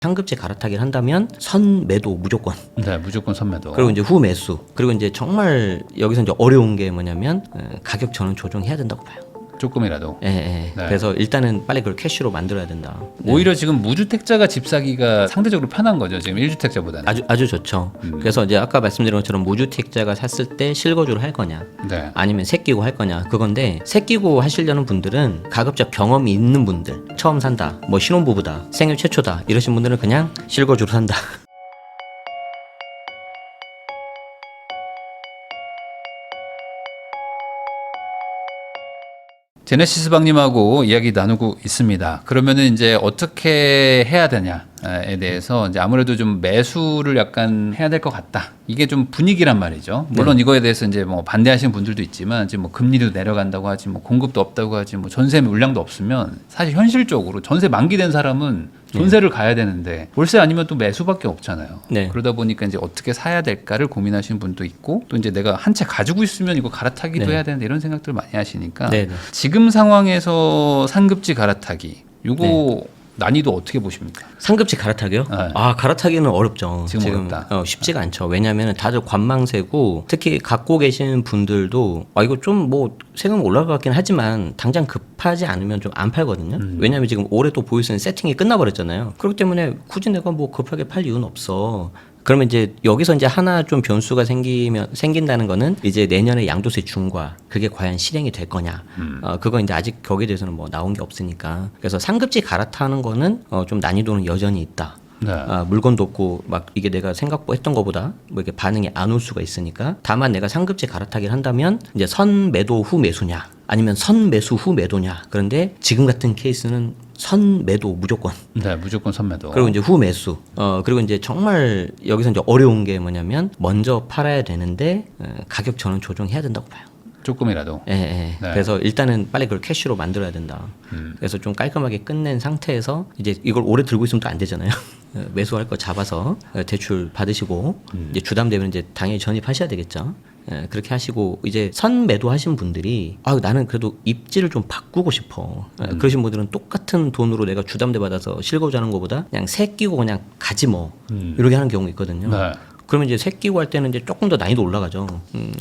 상급지 갈아타기를 한다면 선매도 무조건. 네, 무조건 선매도. 그리고 이제 후매수. 그리고 이제 정말 여기서 이제 어려운 게 뭐냐면 가격 저는 조정해야 된다고 봐요. 조금이라도. 예. 네. 그래서 일단은 빨리 그걸 캐시로 만들어야 된다. 오히려 지금 무주택자가 집 사기가 상대적으로 편한 거죠. 지금 1주택자보다는. 아주 좋죠. 그래서 이제 아까 말씀드린 것처럼 무주택자가 샀을 때 실거주를 할 거냐, 네. 아니면 새 끼고 할 거냐 그건데, 새 끼고 하시려는 분들은 가급적 경험이 있는 분들, 처음 산다, 뭐 신혼부부다, 생애 최초다 이러신 분들은 그냥 실거주로 산다. 제네시스 박님하고 이야기 나누고 있습니다. 그러면은 이제 어떻게 해야 되냐에 대해서 이제 아무래도 좀 매수를 약간 해야 될 것 같다. 이게 좀 분위기란 말이죠. 물론 이거에 대해서 이제 뭐 반대하시는 분들도 있지만 지금 뭐 금리도 내려간다고 하지, 뭐 공급도 없다고 하지, 뭐 전세 물량도 없으면 사실 현실적으로 전세 만기된 사람은 전세를 가야 되는데 월세 아니면 또 매수밖에 없잖아요. 네. 그러다 보니까 이제 어떻게 사야 될까를 고민하시는 분도 있고, 또 이제 내가 한 채 가지고 있으면 이거 갈아타기도 네. 해야 되는데 이런 생각들 많이 하시니까 네네. 지금 상황에서 상급지 갈아타기 요거 난이도 어떻게 보십니까? 상급지 갈아타기요? 네. 갈아타기는 어렵죠. 지금 어렵다. 쉽지가 않죠. 왜냐하면 다들 관망세고, 특히 갖고 계신 분들도 이거 좀 뭐 세금 올라갈 것 같긴 하지만 당장 급하지 않으면 좀 안 팔거든요. 왜냐하면 지금 올해 또 보유세는 세팅이 끝나버렸잖아요. 그렇기 때문에 굳이 내가 뭐 급하게 팔 이유는 없어. 그러면 이제 여기서 이제 하나 좀 변수가 생긴다는 거는 이제 내년에 양도세 중과 그게 과연 실행이 될 거냐. 그거 이제 아직 거기에 대해서는 뭐 나온 게 없으니까. 그래서 상급지 갈아타는 거는 좀 난이도는 여전히 있다. 네. 물건도 없고 막 이게 내가 했던 것보다 뭐 이렇게 반응이 안 올 수가 있으니까. 다만 내가 상급지 갈아타기를 한다면 이제 선매도 후 매수냐, 아니면 선매수 후 매도냐. 그런데 지금 같은 케이스는 선매도 무조건. 네, 무조건 선매도. 그리고 이제 후매수. 그리고 이제 정말 여기서 이제 어려운 게 뭐냐면 먼저 팔아야 되는데 가격 저는 조정해야 된다고 봐요. 조금이라도. 예. 네. 그래서 일단은 빨리 그걸 캐시로 만들어야 된다. 그래서 좀 깔끔하게 끝낸 상태에서 이제 이걸 오래 들고 있으면 또 안 되잖아요. 매수할 거 잡아서 대출 받으시고 이제 주담되면 이제 당연히 전입하셔야 되겠죠. 그렇게 하시고 이제 선매도 하신 분들이 나는 그래도 입지를 좀 바꾸고 싶어. 그러신 분들은 똑같은 돈으로 내가 주담대 받아서 실거주하는 것보다 그냥 새 끼고 그냥 가지 뭐 이렇게 하는 경우 있거든요. 네. 그러면 이제 새 끼고 할 때는 이제 조금 더 난이도 올라가죠.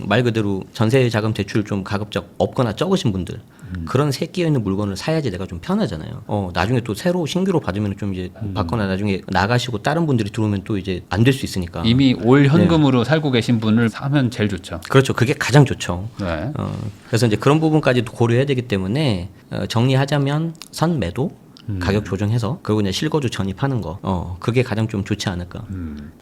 말 그대로 전세 자금 대출 좀 가급적 없거나 적으신 분들, 그런 새 끼어 있는 물건을 사야지 내가 좀 편하잖아요. 나중에 또 새로 신규로 받으면 좀 이제 받거나 나중에 나가시고 다른 분들이 들어오면 또 이제 안 될 수 있으니까. 이미 올 현금으로 살고 계신 분을 사면 제일 좋죠. 그렇죠. 그게 가장 좋죠. 네. 그래서 이제 그런 부분까지도 고려해야 되기 때문에 정리하자면 선매도, 가격 조정해서, 그리고 이제 실거주 전입하는 거, 그게 가장 좀 좋지 않을까.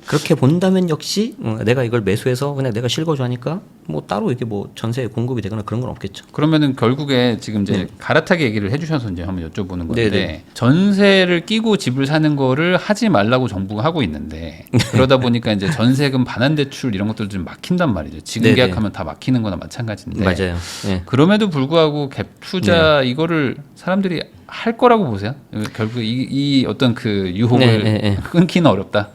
그렇게 본다면 역시 내가 이걸 매수해서 그냥 내가 실거주하니까 뭐 따로 이렇게 뭐 전세 공급이 되거나 그런 건 없겠죠. 그러면은 결국에 지금 이제 갈아타기 얘기를 해주셔서 이제 한번 여쭤보는 건데, 네네. 전세를 끼고 집을 사는 거를 하지 말라고 정부가 하고 있는데, 그러다 보니까 이제 전세금 반환 대출 이런 것들 좀 막힌단 말이죠. 지금 네네. 계약하면 다 막히는 거나 마찬가지인데. 맞아요. 예. 그럼에도 불구하고 갭 투자 이거를 사람들이 할 거라고 보세요? 결국 이 어떤 그 유혹을 네. 끊기는 어렵다.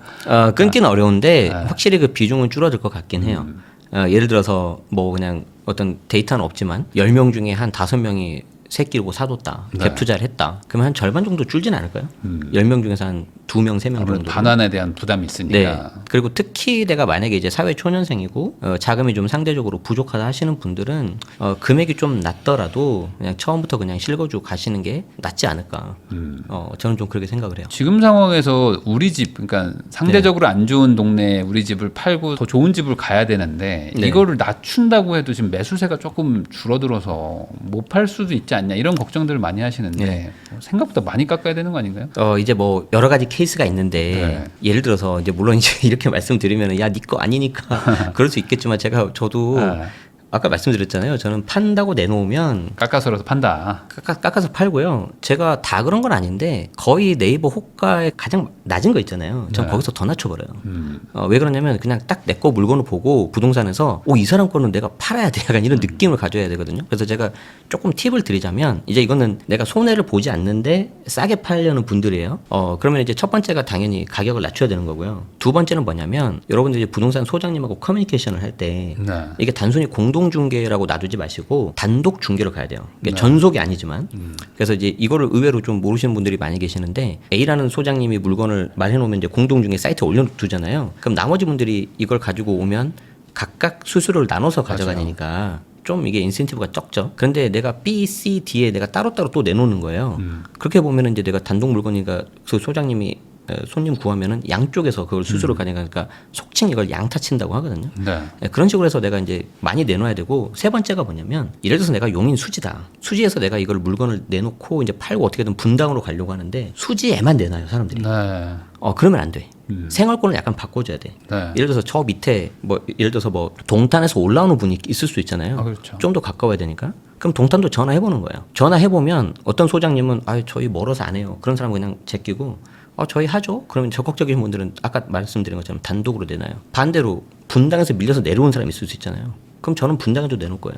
끊기는 어려운데 확실히 그 비중은 줄어들 것 같긴 해요. 예를 들어서 뭐 그냥 어떤 데이터는 없지만 10명 중에 한 5명이 새 끼고 사뒀다. 네. 갭 투자를 했다. 그러면 한 절반 정도 줄진 않을까요? 10명 중에서 한 2명, 3명 정도. 반환에 대한 부담이 있으니까. 네. 그리고 특히 내가 만약에 이제 사회 초년생이고 자금이 좀 상대적으로 부족하다 하시는 분들은 금액이 좀 낮더라도 그냥 처음부터 그냥 실거주 가시는 게 낫지 않을까. 저는 좀 그렇게 생각을 해요. 지금 상황에서 우리 집, 그러니까 상대적으로 안 좋은 동네에 우리 집을 팔고 더 좋은 집을 가야 되는데 네. 이거를 낮춘다고 해도 지금 매수세가 조금 줄어들어서 못 팔 수도 있지 않냐 이런 걱정들을 많이 하시는데 네. 생각보다 많이 깎아야 되는 거 아닌가요? 이제 뭐 여러 가지 케이스가 있는데 네. 예를 들어서 이제 물론 이제 이렇게 말씀드리면 야, 네 거 아니니까 그럴 수 있겠지만 저도 아까 말씀드렸잖아요. 저는 판다고 내놓으면 깎아서라도 판다. 깎아서 팔고요. 제가 다 그런 건 아닌데 거의 네이버 호가에 가장 낮은 거 있잖아요. 전 거기서 더 낮춰버려요. 왜 그러냐면 그냥 딱 내 거 물건을 보고 부동산에서 이 사람 거는 내가 팔아야 돼. 약간 이런 느낌을 가져야 되거든요. 그래서 제가 조금 팁을 드리자면 이제 이거는 내가 손해를 보지 않는데 싸게 팔려는 분들이에요. 그러면 이제 첫 번째가 당연히 가격을 낮춰야 되는 거고요. 두 번째는 뭐냐면 여러분들 이제 부동산 소장님하고 커뮤니케이션을 할 때 네. 이게 단순히 공동 공동 중개라고 놔두지 마시고 단독 중개로 가야 돼요. 그러니까 네. 전속이 아니지만. 그래서 이제 이거를 의외로 좀 모르시는 분들이 많이 계시는데 A라는 소장님이 물건을 말해놓으면 이제 공동 중개 사이트에 올려두잖아요. 그럼 나머지 분들이 이걸 가지고 오면 각각 수수료를 나눠서 가져가니까 좀 이게 인센티브가 적죠. 그런데 내가 B, C, D에 내가 따로따로 또 내놓는 거예요. 그렇게 보면은 이제 내가 단독 물건이니까 그 소장님이 손님 구하면은 양쪽에서 그걸 수수료 가져가니까 속칭 이걸 양타 친다고 하거든요. 네. 그런 식으로 해서 내가 이제 많이 내놔야 되고 세 번째가 뭐냐면 예를 들어서 내가 용인 수지다. 수지에서 내가 이걸 물건을 내놓고 이제 팔고 어떻게든 분당으로 가려고 하는데 수지에만 내놔요 사람들이. 네. 그러면 안 돼. 생활권을 약간 바꿔줘야 돼. 네. 예를 들어서 저 밑에 뭐 예를 들어서 뭐 동탄에서 올라오는 분이 있을 수 있잖아요. 그렇죠. 좀 더 가까워야 되니까. 그럼 동탄도 전화해보는 거예요. 전화해보면 어떤 소장님은 저희 멀어서 안 해요. 그런 사람은 그냥 제끼고 저희 하죠. 그러면 적극적인 분들은 아까 말씀드린 것처럼 단독으로 내놔요. 반대로 분당에서 밀려서 내려온 사람이 있을 수 있잖아요. 그럼 저는 분당에도 내놓을 거예요.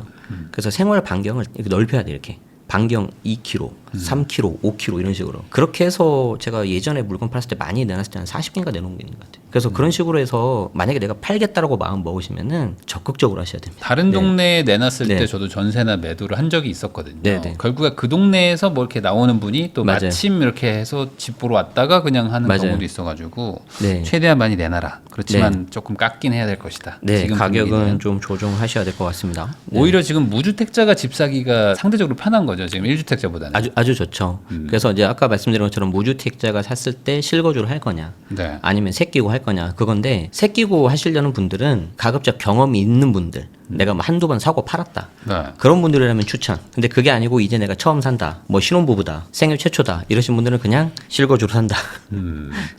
그래서 생활 반경을 이렇게 넓혀야 돼 이렇게. 반경 2km, 3km, 5km 이런 식으로. 그렇게 해서 제가 예전에 물건 팔았을 때 많이 내놨을 때 한 40개인가 내놓은 게 있는 것 같아요. 그래서 그런 식으로 해서 만약에 내가 팔겠다라고 마음 먹으시면은 적극적으로 하셔야 됩니다. 다른 동네에 내놨을 네. 때 저도 전세나 매도를 한 적이 있었거든요. 네, 네. 결국에 그 동네에서 뭐 이렇게 나오는 분이 또 맞아요. 마침 이렇게 해서 집 보러 왔다가 그냥 하는 맞아요. 경우도 있어가지고 네. 최대한 많이 내놔라. 그렇지만 조금 깎긴 해야 될 것이다. 네, 지금 가격은 분위기는. 좀 조정하셔야 될 것 같습니다. 네. 오히려 지금 무주택자가 집 사기가 상대적으로 편한 거죠. 지금 1주택자보다는. 아주 좋죠. 그래서 이제 아까 말씀드린 것처럼 무주택자가 샀을 때 실거주를 할 거냐, 네. 아니면 새끼고 할 거냐 그건데 새끼고 하시려는 분들은 가급적 경험이 있는 분들, 내가 뭐 한두 번 사고 팔았다. 네. 그런 분들이라면 추천. 근데 그게 아니고 이제 내가 처음 산다, 뭐 신혼부부다, 생애 최초다 이러신 분들은 그냥 실거주로 산다.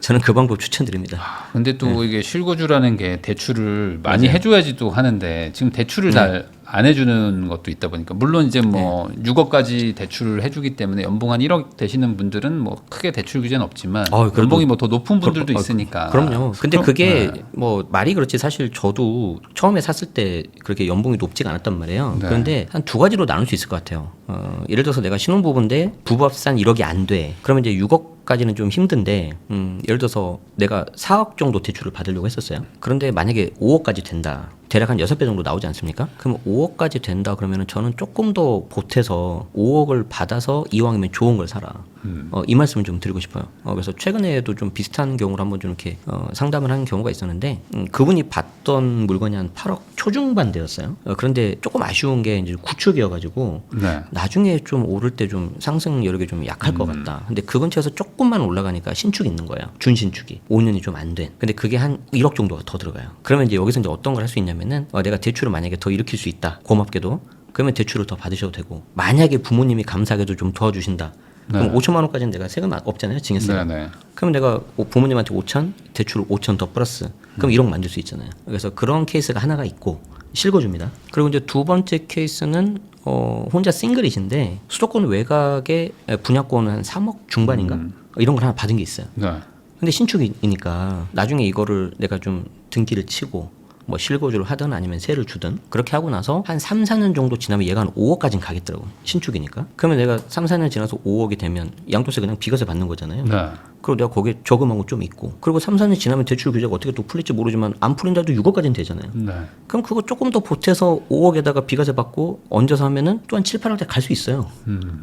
저는 그 방법 추천드립니다. 근데 또 네. 이게 실거주라는 게 대출을 많이 해줘야지 또 하는데 지금 대출을 잘 안 해주는 것도 있다 보니까 물론 이제 뭐 6억까지 대출을 해주기 때문에 연봉 한 1억 되시는 분들은 뭐 크게 대출 규제는 없지만 그래도- 연봉이 뭐 더 높은 분들도 있으니까. 그럼요. 근데 그럼- 그게 네. 뭐 말이 그렇지 사실 저도 처음에 샀을 때 그렇게 연봉이 높지가 않았단 말이에요. 네. 그런데 한 두 가지로 나눌 수 있을 것 같아요. 예를 들어서 내가 신혼부부인데 부부합산 1억이 안 돼. 그러면 이제 6억까지는 좀 힘든데 예를 들어서 내가 4억 정도 대출을 받으려고 했었어요. 그런데 만약에 5억까지 된다. 대략 한 6배 정도 나오지 않습니까? 그럼 5억까지 된다 그러면은 저는 조금 더 보태서 5억을 받아서 이왕이면 좋은 걸 사라. 이 말씀을 좀 드리고 싶어요. 그래서 최근에도 좀 비슷한 경우를 한번 좀 이렇게 상담을 한 경우가 있었는데 그분이 받던 물건이 한 8억 초중반대였어요. 그런데 조금 아쉬운 게 이제 구축이어가지고 네. 나중에 좀 오를 때 좀 상승 여력이 좀 약할 것 같다. 근데 그 근처에서 조금만 올라가니까 신축이 있는 거예요. 준신축이 5년이 좀 안 된. 근데 그게 한 1억 정도가 더 들어가요. 그러면 이제 여기서 이제 어떤 걸 할 수 있냐면은 내가 대출을 만약에 더 일으킬 수 있다. 고맙게도. 그러면 대출을 더 받으셔도 되고 만약에 부모님이 감사하게도 좀 도와주신다. 그럼 네. 5천만 원까지는 내가 세금 없잖아요. 증여세가. 네, 네. 그러면 내가 부모님한테 5천, 대출 5천 더 플러스. 그럼 1억 만들 수 있잖아요. 그래서 그런 케이스가 하나가 있고 실거주입니다. 그리고 이제 두 번째 케이스는 혼자 싱글이신데 수도권 외곽에 분양권은 한 3억 중반인가? 이런 걸 하나 받은 게 있어요. 네. 근데 신축이니까 나중에 이거를 내가 좀 등기를 치고 뭐 실거주를 하든 아니면 세를 주든 그렇게 하고 나서 한 3, 4년 정도 지나면 얘가 한 5억까지는 가겠더라고. 신축이니까. 그러면 내가 3, 4년 지나서 5억이 되면 양도세 그냥 비과세 받는 거잖아요. 네. 그리고 내가 거기에 저금한 거 좀 있고 그리고 3, 4년 지나면 대출 규제가 어떻게 또 풀릴지 모르지만 안 풀린다도 6억까지는 되잖아요. 네. 그럼 그거 조금 더 보태서 5억에다가 비과세 받고 얹어서 하면은 또 한 7, 8억대 갈 수 있어요.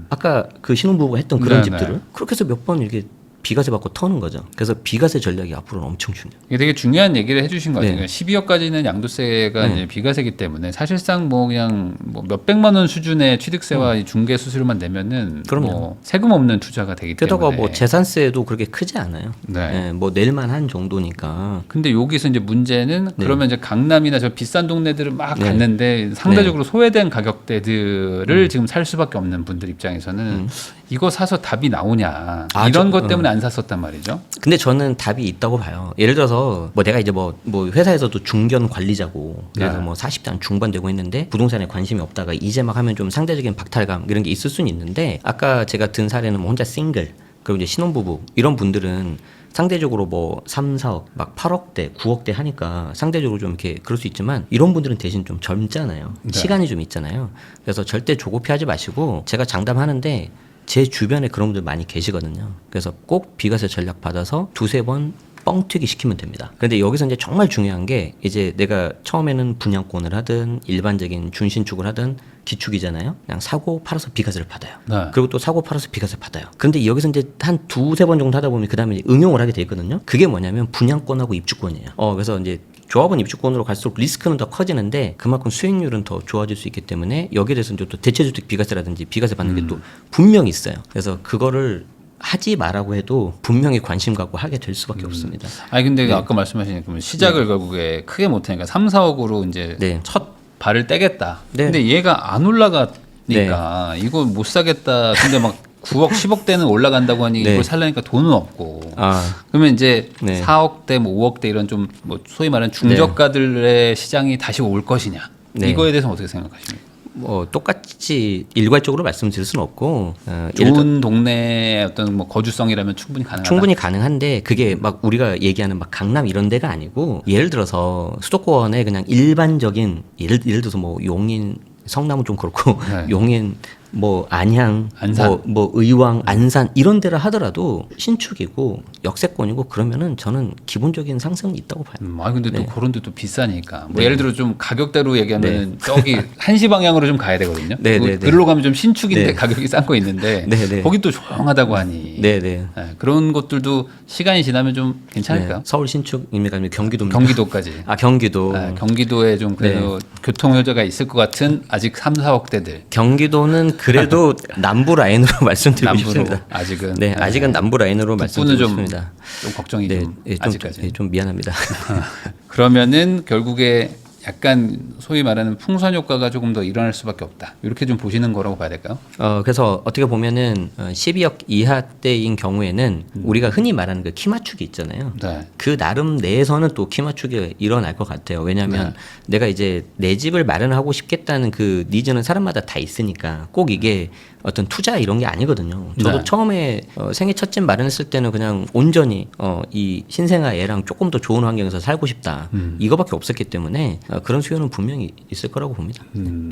아까 그 신혼부부가 했던 그런 네, 집들을. 네. 그렇게 해서 몇 번 이렇게 비과세 받고 터는 거죠. 그래서 비과세 전략이 앞으로는 엄청 중요해요. 이게 되게 중요한 얘기를 해주신 것 같아요. 네. 12억까지는 양도세가 네. 이제 비과세기 때문에 사실상 뭐 그냥 뭐 몇백만 원 수준의 취득세와 이 중개 수수료만 내면은 그럼요. 뭐 세금 없는 투자가 되기 게다가 때문에. 뭐 재산세도 그렇게 크지 않아요. 네. 예, 뭐 낼만한 정도니까. 근데 여기서 이제 문제는 그러면 이제 강남이나 저 비싼 동네들을 막 네. 갔는데 상대적으로 소외된 가격대들을 지금 살 수밖에 없는 분들 입장에서는 이거 사서 답이 나오냐 이런 것 때문에 안 샀었단 말이죠. 근데 저는 답이 있다고 봐요. 예를 들어서 뭐 내가 이제 뭐 회사에서도 중견 관리자고 그래서 네. 뭐 40대 한 중반 되고 했는데 부동산에 관심이 없다가 이제 막 하면 좀 상대적인 박탈감 이런 게 있을 수는 있는데 아까 제가 든 사례는 뭐 혼자 싱글 그리고 이제 신혼부부 이런 분들은 상대적으로 뭐 3, 4억 막 8억대 9억대 하니까 상대적으로 좀 이렇게 그럴 수 있지만 이런 분들은 대신 좀 젊잖아요. 네. 시간이 좀 있잖아요. 그래서 절대 조급해하지 마시고 제가 장담하는데 제 주변에 그런 분들 많이 계시거든요. 그래서 꼭 비과세 전략 받아서 두세 번 뻥튀기 시키면 됩니다. 그런데 여기서 이제 정말 중요한 게 이제 내가 처음에는 분양권을 하든 일반적인 준신축을 하든 기축이잖아요. 그냥 사고 팔아서 비과세를 받아요. 네. 그리고 또 사고 팔아서 비과세 받아요. 그런데 여기서 이제 한 두세 번 정도 하다 보면 그 다음에 응용을 하게 돼 있거든요. 그게 뭐냐면 분양권하고 입주권이에요. 그래서 이제 조합원 입주권으로 갈수록 리스크는 더 커지는데 그만큼 수익률은 더 좋아질 수 있기 때문에 여기에 대해서 이제 또 대체주택 비과세라든지 비과세 받는 게 또 분명히 있어요. 그래서 그거를 하지 말라고 해도 분명히 관심 갖고 하게 될 수밖에 없습니다. 아니 근데 아까 말씀하신 그러면 시작을 결국에 크게 못하니까 3, 4억으로 이제 네. 첫 발을 떼겠다. 네. 근데 얘가 안 올라가니까 이거 못 사겠다. 근데 막 9억, 10억대는 올라간다고 하니 네. 이걸 살려니까 돈은 없고. 아, 그러면 이제 네. 4억대, 뭐 5억대 이런 좀 뭐 소위 말하는 중저가들의 시장이 다시 올 것이냐. 네. 이거에 대해서는 어떻게 생각하십니까? 뭐 똑같이 일괄적으로 말씀드릴 수는 없고 좋은 동네의 어떤 뭐 거주성이라면 충분히 가능하다. 충분히 가능한데 그게 막 우리가 얘기하는 막 강남 이런 데가 아니고 예를 들어서 수도권의 그냥 일반적인 예를 들어서 뭐 용인 성남은 좀 그렇고 네. 용인 뭐 안양 안산. 뭐 의왕 안산 이런 데를 하더라도 신축이고 역세권이고 그러면은 저는 기본적인 상승은 있다고 봐요. 아 근데 또 네. 그런 데도 비싸니까. 뭐 네. 예를 들어 좀 가격대로 얘기하면은 저기 한시 방향으로 좀 가야 되거든요. 네, 그- 네, 네. 그리로 가면 좀 신축인데 네. 가격이 싼 거 있는데 네, 네. 거기 또 조용하다고 하니. 네네. 네, 그런 것들도 시간이 지나면 좀 괜찮을까요? 네. 서울 신축입니까 아니면 경기도입니까? 경기도까지. 아 경기도. 네, 경기도에 좀 그래도 교통 효자가 있을 것 같은 아직 3, 4억대들. 경기도는 그래도 남부 라인으로 말씀드리고 남부로 싶습니다. 아직은. 네, 아직은 남부 라인으로 북부는 말씀드리고 좀, 싶습니다. 좀 걱정이 네, 좀 예, 아직까지. 좀 미안합니다. 그러면은 결국에 약간 소위 말하는 풍선 효과가 조금 더 일어날 수밖에 없다. 이렇게 좀 보시는 거라고 봐야 될까요? 그래서 어떻게 보면은 12억 이하대인 경우에는 우리가 흔히 말하는 그 키 맞추기 있잖아요. 네. 그 나름 내에서는 또 키 맞추기가 일어날 것 같아요. 왜냐하면 내가 이제 내 집을 마련하고 싶겠다는 그 니즈는 사람마다 다 있으니까 꼭 이게 어떤 투자 이런 게 아니거든요. 저도 네. 처음에 생애 첫 집 마련했을 때는 그냥 온전히 이 신생아 애랑 조금 더 좋은 환경에서 살고 싶다. 이거밖에 없었기 때문에 그런 수요는 분명히 있을 거라고 봅니다.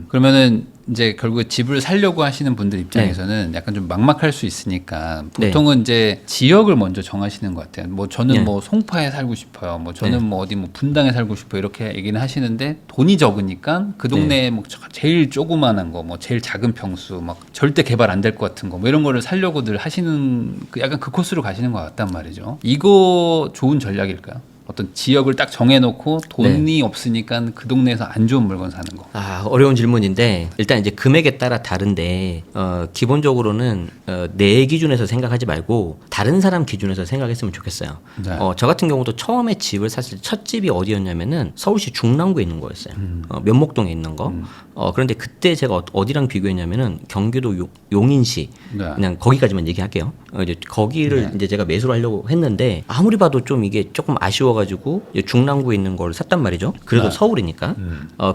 그러면은 이제 결국에 집을 살려고 하시는 분들 입장에서는 약간 좀 막막할 수 있으니까 보통은 이제 지역을 먼저 정하시는 것 같아요. 뭐 저는 네. 뭐 송파에 살고 싶어요. 뭐 저는 뭐 어디 뭐 분당에 살고 싶어요. 이렇게 얘기는 하시는데 돈이 적으니까 그 동네에 뭐 제일 조그만한 거, 뭐 제일 작은 평수, 막 절대 개발 안 될 것 같은 거, 뭐 이런 거를 살려고들 하시는 약간 그 코스로 가시는 것 같단 말이죠. 이거 좋은 전략일까요? 어떤 지역을 딱 정해놓고 돈이 없으니까 그 동네에서 안 좋은 물건 사는 거. 아, 어려운 질문인데 일단 이제 금액에 따라 다른데 기본적으로는 내 기준에서 생각하지 말고 다른 사람 기준에서 생각했으면 좋겠어요. 네. 저 같은 경우도 처음에 집을 샀을 때 첫 집이 어디였냐면은 서울시 중랑구에 있는 거였어요. 면목동에 있는 거. 그런데 그때 제가 어디랑 비교했냐면은 경기도 용인시 네. 그냥 거기까지만 얘기할게요. 이제 거기를 이제 제가 매수를 하려고 했는데 아무리 봐도 좀 이게 조금 아쉬워가지고 이제 중랑구에 있는 걸 샀단 말이죠. 그래도 서울이니까.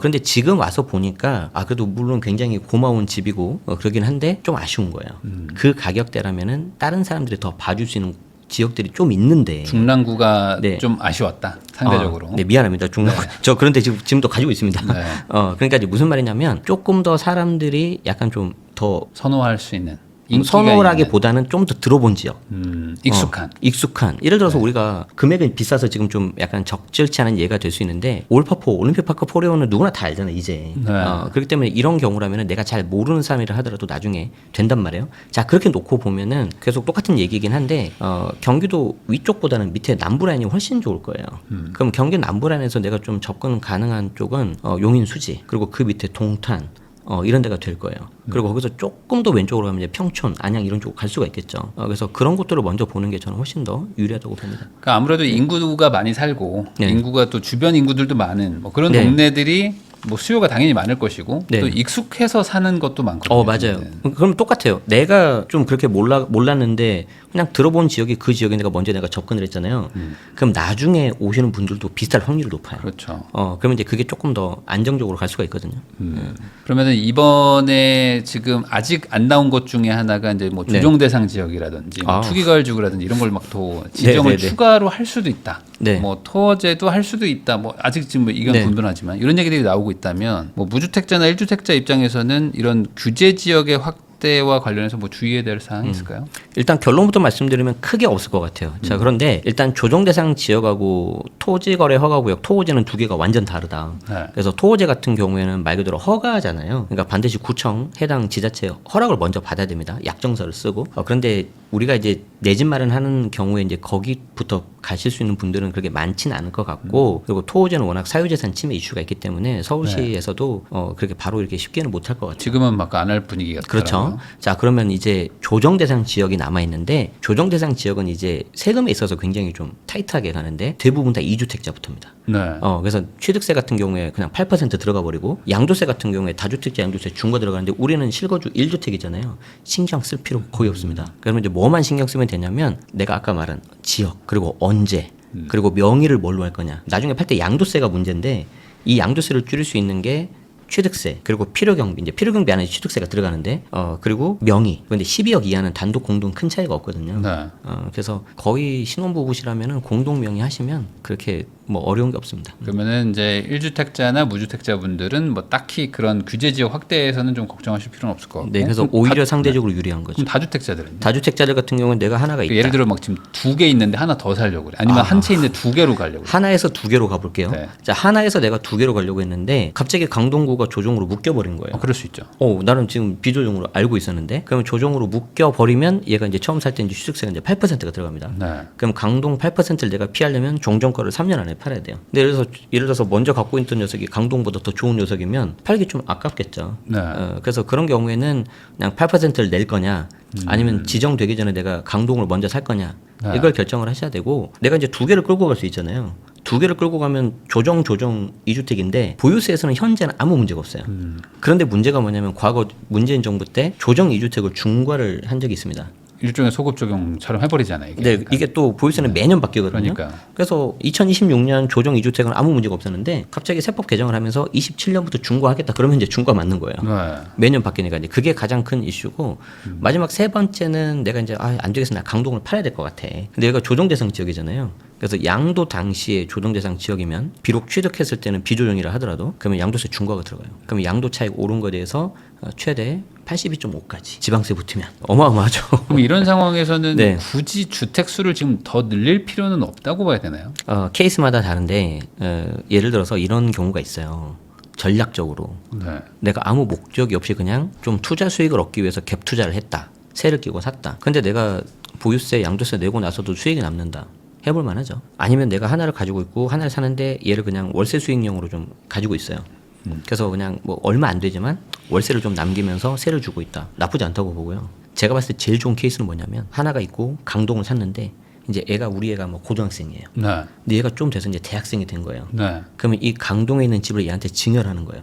그런데 지금 와서 보니까 그래도 물론 굉장히 고마운 집이고 그러긴 한데 좀 아쉬운 거예요. 그 가격대라면은 다른 사람들이 더 봐줄 수 있는 지역들이 좀 있는데. 중랑구가 네. 좀 아쉬웠다 상대적으로. 네, 미안합니다. 중랑구. 저 그런데 지금도 가지고 있습니다. 네. 그러니까 이제 무슨 말이냐면 조금 더 사람들이 약간 좀 더 선호할 수 있는 인기가 선호라기보다는 좀 더 들어본 지역. 있는, 익숙한. 익숙한. 예를 들어서 우리가 금액은 비싸서 지금 좀 약간 적절치 않은 예가 될 수 있는데 올파포 올림픽파크 포레오는 누구나 다 알잖아요 이제. 네. 그렇기 때문에 이런 경우라면 내가 잘 모르는 사람이라 하더라도 나중에 된단 말이에요. 자 그렇게 놓고 보면은 계속 똑같은 얘기긴 한데 경기도 위쪽보다는 밑에 남부 라인이 훨씬 좋을 거예요. 그럼 경기 남부 라인에서 내가 좀 접근 가능한 쪽은 용인 수지 그리고 그 밑에 동탄 이런 데가 될 거예요. 그리고 거기서 조금 더 왼쪽으로 가면 이제 평촌, 안양 이런 쪽으로 갈 수가 있겠죠. 그래서 그런 곳들을 먼저 보는 게 저는 훨씬 더 유리하다고 봅니다. 그러니까 아무래도 인구가 많이 살고 네. 인구가 또 주변 인구들도 많은 뭐 그런 네. 동네들이 뭐 수요가 당연히 많을 것이고 네. 또 익숙해서 사는 것도 많거든요. 맞아요. 저는. 그럼 똑같아요. 내가 좀 그렇게 몰랐는데 그냥 들어본 지역이 그 지역에 내가 접근을 했잖아요. 그럼 나중에 오시는 분들도 비슷할 확률이 높아요. 그렇죠. 그러면 이제 그게 조금 더 안정적으로 갈 수가 있거든요. 그러면은 이번에 지금 아직 안 나온 것 중에 하나가 이제 뭐 조정 대상 지역이라든지 뭐 투기가을지구라든지 이런 걸 막 더 지정을 네, 네, 네. 추가로 할 수도 있다. 네. 뭐 토어제도 할 수도 있다. 뭐 아직 지금 뭐 이건 네. 분분하지만 이런 얘기들이 나오고 있다면 뭐 무주택자나 1주택자 입장에서는 이런 규제 지역의 확대와 관련해서 뭐 주의해야 될 사항이 있을까요? 일단 결론부터 말씀드리면 크게 없을 것 같아요. 자, 그런데 일단 조정 대상 지역하고 토지 거래 허가 구역, 토호제는 두 개가 완전 다르다. 네. 그래서 토호제 같은 경우에는 말 그대로 허가잖아요. 그러니까 반드시 구청 해당 지자체 허락을 먼저 받아야 됩니다. 약정서를 쓰고. 그런데 우리가 이제 내 집 마련하는 경우에 이제 거기부터 가실 수 있는 분들은 그렇게 많지는 않을 것 같고, 그리고 토호제는 워낙 사유재산 침해 이슈가 있기 때문에 서울시에서도 그렇게 바로 이렇게 쉽게는 못할 것 같아요. 지금은 막 안 할 분위기 같더라고요. 그렇죠. 자, 그러면 이제 조정 대상 지역이 남아 있는데, 조정 대상 지역은 이제 세금에 있어서 굉장히 좀 타이트하게 가는데 대부분 다 2주택자부터입니다. 네. 그래서 취득세 같은 경우에 그냥 8% 들어가 버리고, 양도세 같은 경우에 다주택자 양도세 중과 들어가는데 우리는 실거주 1주택이잖아요. 신경 쓸 필요 거의 없습니다. 그러면 이제 뭐만 신경 쓰면 되냐면, 내가 아까 말한 지역, 그리고 언제, 그리고 명의를 뭘로 할 거냐. 나중에 팔 때 양도세가 문제인데, 이 양도세를 줄일 수 있는 게 취득세, 그리고 필요경비, 이제 필요경비 안에 취득세가 들어가는데, 그리고 명의. 그런데 12억 이하는 단독 공동 큰 차이가 없거든요. 네. 그래서 거의 신혼부부시라면은 공동 명의 하시면 그렇게 뭐 어려운 게 없습니다. 그러면은 이제 1주택자나 무주택자분들은 뭐 딱히 그런 규제 지역 확대에서는 좀 걱정하실 필요는 없을 것 같고. 네, 그래서 그럼 오히려 상대적으로 유리한 거죠. 그럼 다주택자들은 다주택자들 같은 경우는 내가 하나가 있다. 예를 들어 막 지금 2개 있는데 하나 더 살려고 그래. 아니면 한 채 있는데 2개로 가려고 그래. 하나에서 두 개로 가볼게요. 네. 자, 하나에서 내가 두 개로 가려고 했는데 갑자기 강동구가 조정으로 묶여버린 거예요. 그럴 수 있죠. 나는 지금 비조정으로 알고 있었는데, 그러면 조정으로 묶여버리면 얘가 이제 처음 살 때 이제 취득세가 이제 8%가 들어갑니다. 네. 그럼 강동 8%를 내가 피하려면 종전거를 3년 안에 팔아야 돼요. 근데 예를 들어서 먼저 갖고 있던 녀석이 강동보다 더 좋은 녀석이면 팔기 좀 아깝겠죠. 네. 그래서 그런 경우에는 그냥 8%를 낼 거냐, 아니면 지정되기 전에 내가 강동을 먼저 살 거냐, 네. 이걸 결정을 하셔야 되고, 내가 이제 두 개를 끌고 갈 수 있잖아요. 두 개를 끌고 가면 조정 2주택인데 보유세에서는 현재는 아무 문제가 없어요. 그런데 문제가 뭐냐면, 과거 문재인 정부 때 조정 2주택을 중과를 한 적이 있습니다. 일종의 소급 적용처럼 해버리잖아요. 이게. 근데 이게 또 보유세는 매년 바뀌거든요. 그러니까. 그래서 2026년 조정 2주택은 아무 문제가 없었는데, 갑자기 세법 개정을 하면서 27년부터 중과하겠다. 그러면 이제 중과 맞는 거예요. 네. 매년 바뀌니까 이제 그게 가장 큰 이슈고, 마지막 세 번째는 내가 이제 안 되겠어, 나 강동을 팔아야 될 것 같아. 근데 얘가 조정 대상 지역이잖아요. 그래서 양도 당시에 조정 대상 지역이면 비록 취득했을 때는 비조정이라 하더라도 그러면 양도세 중과가 들어가요. 그러면 양도 차익 오른 거에 대해서 최대 82.5까지 지방세 붙으면 어마어마하죠. 그럼 이런 상황에서는 네. 굳이 주택 수를 지금 더 늘릴 필요는 없다고 봐야 되나요? 케이스마다 다른데, 예를 들어서 이런 경우가 있어요. 전략적으로 네. 내가 아무 목적이 없이 그냥 좀 투자 수익을 얻기 위해서 갭 투자를 했다. 세를 끼고 샀다. 근데 내가 보유세, 양도세 내고 나서도 수익이 남는다. 해볼 만하죠. 아니면 내가 하나를 가지고 있고 하나를 사는데 얘를 그냥 월세 수익용으로 좀 가지고 있어요. 그래서 그냥 뭐 얼마 안 되지만 월세를 좀 남기면서 세를 주고 있다. 나쁘지 않다고 보고요. 제가 봤을 때 제일 좋은 케이스는 뭐냐면, 하나가 있고 강동을 샀는데 이제 우리 애가 뭐 고등학생이에요. 네. 근데 얘가 좀 돼서 이제 대학생이 된 거예요. 네. 그러면 이 강동에 있는 집을 얘한테 증여를 하는 거예요.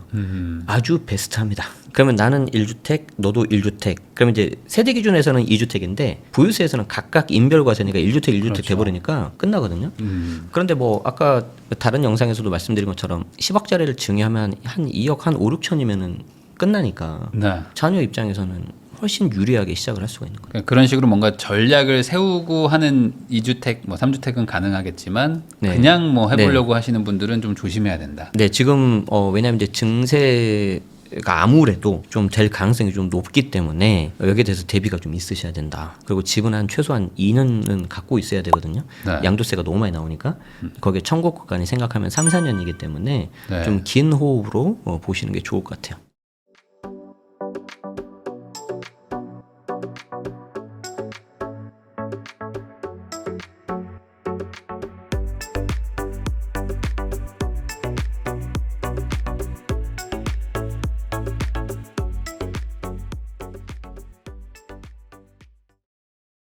아주 베스트합니다. 그러면 나는 1주택, 너도 1주택. 그러면 이제 세대 기준에서는 2주택인데 보유세에서는 각각 인별 과세니까 1주택, 1주택 그렇죠. 돼버리니까 끝나거든요. 그런데 뭐 아까 다른 영상에서도 말씀드린 것처럼 10억짜리를 증여하면 한 2억, 한 5, 6천이면은 끝나니까 네. 자녀 입장에서는 훨씬 유리하게 시작을 할 수가 있는 거예요. 그러니까 그런 식으로 뭔가 전략을 세우고 하는 2주택, 뭐 3주택은 가능하겠지만 네. 그냥 뭐 해보려고 하시는 분들은 좀 조심해야 된다. 네, 지금 왜냐하면 이제 증세가 아무래도 좀 될 가능성이 좀 높기 때문에 여기에 대해서 대비가 좀 있으셔야 된다. 그리고 집은 한 최소한 2년은 갖고 있어야 되거든요. 네. 양도세가 너무 많이 나오니까 거기에 청구 구간이 생각하면 3, 4년이기 때문에 네. 좀 긴 호흡으로 보시는 게 좋을 것 같아요.